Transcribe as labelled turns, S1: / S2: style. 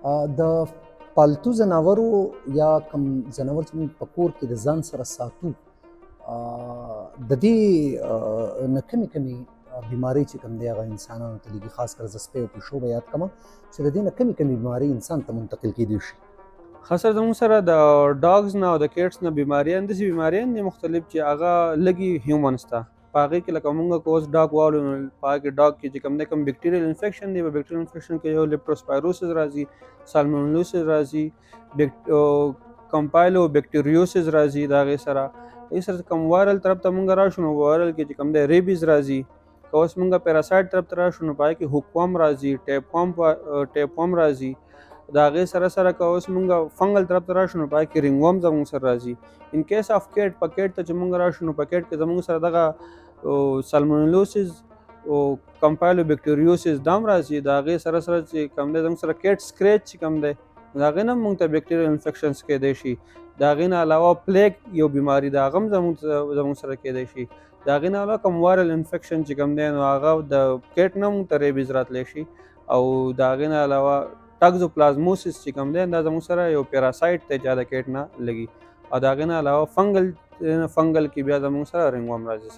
S1: د پالتو ځناورو یا کوم ځناور چې موږ په کور کې د ځان سره ساتو د دې نه کمې بیمارۍ چې کوم دی هغه انسانانو ته لګي، خاص کر زه سپی او پیشو به یاد کړم چې د دې نه کمې بیمارۍ انسان ته منتقل کیدی شي.
S2: خاصه زموږ سره د ډاګز نه او د کیټس نه بیماریان داسې بیماریان دي مختلف چې هغه لږي هیومنس ته په هغې کې لکه مونږ که اوس ډاګ واولو نو په هغه کې ډاګ کې چې کوم دی کوم بیکټیریل انفیکشن دی، په بیکټیریل انفیکشن کې یو لیپټوسپایروسس راځي، سالمونیلوسس راځي، کمپایلو بیکټیریوسس راځي. د هغې سره کوم وایرل طرف ته مونږ راشو نو وایرل کې چې کوم دی ریبیز راځي. که اوس مونږ پیراسایټ طرف ته راشو نو په هغې کې هوکوام راځي، ټیپوام راځي. د هغې سره که اوس مونږ فنګل طرف ته راشو نو په هغې کې رینګ ورم زموږ سره راځي. ان کیس آف کیټ، په کیټ ته چې مونږ راشو نو په کیټ کې زموږ سره دغه سالمونیلوسس او کمپایلو بیکټیریوسس دا هم راځي. د هغې سره چې کوم دی زموږ سره کیټ سکریچ چې کوم دی د هغې نه هم مونږ ته بیکټیریل انفیکشنز کیدی شي. د هغې نه علاوه پلیګ یو بیماري ده، هغه هم زموږ سره کیدی شي. د هغې نه علاوه کوم وایرل انفیکشن چې کوم دی نو هغه د کیټ نه مونږ ته ریبیز راتلی شي. او د هغې نه علاوه ټاکزوپلازموسس چې کوم دی دا زموږ سره یو پیراسایټ دی چې د کیټ نه لګي. او د هغې نه علاوه فنګل کې بیا زموږ سره رینګ ورم راځي.